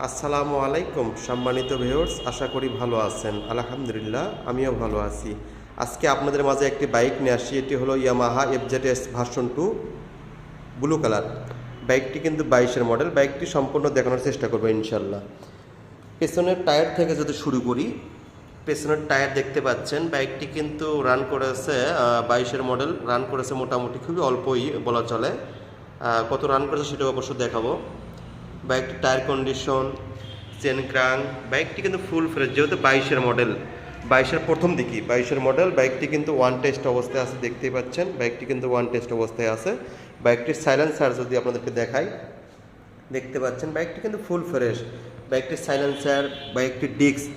আসসালামু আলাইকুম সম্মানিত ভিউয়ার্স, আশা করি ভালো আছেন। আলহামদুলিল্লাহ আমিও ভালো আছি। আজকে আপনাদের মাঝে একটি বাইক নিয়ে আসি। এটি হলো Yamaha FZS version 2 blue colour. বাইকটি কিন্তু 22-এর মডেল। বাইকটি সম্পূর্ণ দেখানোর চেষ্টা করবো ইনশাল্লাহ। পেছনের টায়ার থেকে যদি শুরু করি, পেছনের টায়ার দেখতে পাচ্ছেন। বাইকটি কিন্তু রান করেছে 22-এর মডেল, রান করেছে মোটামুটি খুবই অল্পই বলা চলে। কত রান করেছে সেটাও অবশ্য দেখাবো। বাইকটি টায়ার কন্ডিশন, চেন ক্রাঙ্ক, বাইকটি কিন্তু ফুল ফ্রেশ, যেহেতু 22-এর মডেল, 22-এর প্রথম দিকে 22-এর মডেল। বাইকটি কিন্তু ওয়ান টেস্ট অবস্থায় আছে, দেখতেই পাচ্ছেন। বাইকটি কিন্তু ওয়ান টেস্ট অবস্থায় আছে। বাইকটির সাইলেন্সার যদি আপনাদেরকে দেখাই, দেখতে পাচ্ছেন বাইকটি কিন্তু ফুল ফ্রেশ। বাইকটির সাইলেন্সার, বাইকটির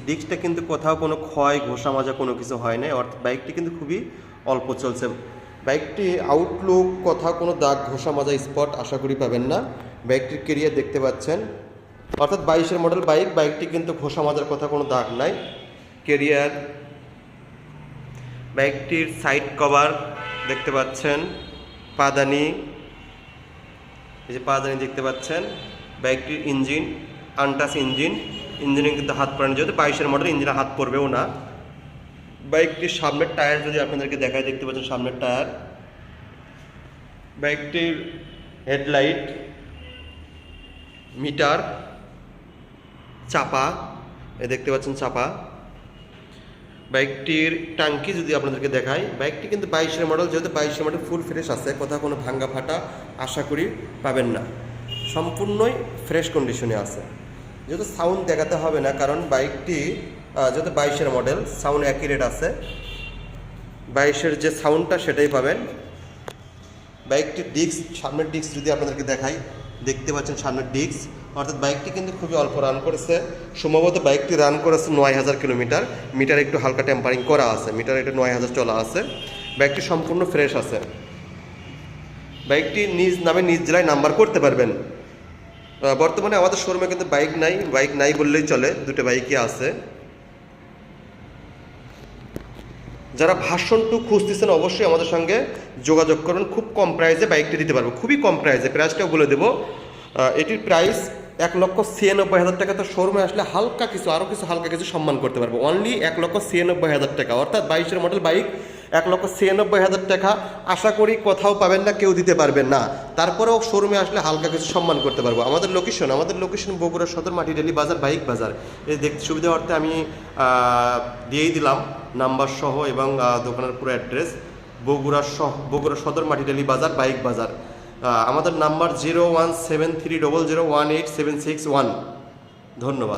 ডিস্কটা কিন্তু কোথাও কোনো ক্ষয় ঘষা মাজা কোনো কিছু হয় না, অর্থাৎ বাইকটি কিন্তু খুবই অল্প চলছে। বাইকটি আউটলুক কোথাও কোনো দাগ ঘষা মাজা স্পট আশা করি পাবেন না। বাইকটির কেরিয়ার দেখতে পাচ্ছেন, অর্থাৎ 22-এর মডেল বাইক। বাইকটি কিন্তু ঘষা মাজার কথা কোনো দাগ নাই। কেরিয়ার, বাইকটির সাইড কভার দেখতে পাচ্ছেন, পাদানি, এই যে পাদানি দেখতে পাচ্ছেন। বাইকটির ইঞ্জিন আনটাচ ইঞ্জিনে কিন্তু হাত পড়েন, যেহেতু 22-এর মডেল ইঞ্জিনে হাত পড়বেও না। বাইকটির সামনের টায়ার যদি আপনাদেরকে দেখায়, দেখতে পাচ্ছেন সামনের টায়ার। বাইকটির হেডলাইট, মিটার, চাপা, দেখতে পাচ্ছেন চাপা। বাইকটির টাঙ্কি যদি আপনাদেরকে দেখাই, বাইকটি কিন্তু 22-এর মডেল, যেহেতু 22-এর মডেল ফুল ফ্রেশ আছে, কোথাও কোনো ভাঙ্গা ফাটা আশা করি পাবেন না, সম্পূর্ণই ফ্রেশ কন্ডিশনে আছে। যেহেতু সাউন্ড দেখাতে হবে না, কারণ বাইকটি যেহেতু 22-এর মডেল, সাউন্ড অ্যাকিউরেট আছে। 22-এর যে সাউন্ডটা সেটাই পাবেন। বাইকটির ডিস্ক, সামনের ডিস্ক যদি আপনাদেরকে দেখাই, দেখতে পাচ্ছেন সামনের ডিস্ক, অর্থাৎ বাইকটি কিন্তু খুবই অল্প রান করেছে। সম্ভবত বাইকটি রান করেছে 9000 কিলোমিটার। মিটার একটু হালকা টেম্পারিং করা আছে, মিটার একটু 9000 চলা আছে। বাইকটি সম্পূর্ণ ফ্রেশ আছে। বাইকটি নিজ নামে নিজ জেলায় নাম্বার করতে পারবেন। বর্তমানে আমাদের শোরুমে কিন্তু বাইক নাই বললেই চলে, দুটো বাইকই আছে। যারা ভার্সন 2 খুঁজতেছেন অবশ্যই আমাদের সঙ্গে যোগাযোগ করুন। খুব কম প্রাইসে বাইকটি দিতে পারবো, খুবই কম প্রাইসে। প্রাইসটাও বলে দেবো। এটির প্রাইস 1,96,000 টাকা। তো শোরুমে আসলে আরও কিছু হালকা কিছু সম্মান করতে পারবো। অনলি 1,96,000 টাকা, অর্থাৎ 22-এর মডেল বাইক 1,96,000 টাকা। আশা করি কোথাও পাবেন না, কেউ দিতে পারবেন না। তারপরেও শোরুমে আসলে হালকা কিছু সম্মান করতে পারবো। আমাদের লোকেশন বগুড়া সদর মাটিডালি বাজার, বাইক বাজার। এই দেখতে সুবিধা অর্থে আমি দিয়েই দিলাম নাম্বার সহ এবং দোকানের পুরো অ্যাড্রেস। বগুড়া সদর মাটিডালি বাজার, বাইক বাজার। আমাদের নাম্বার 01730018761। ধন্যবাদ।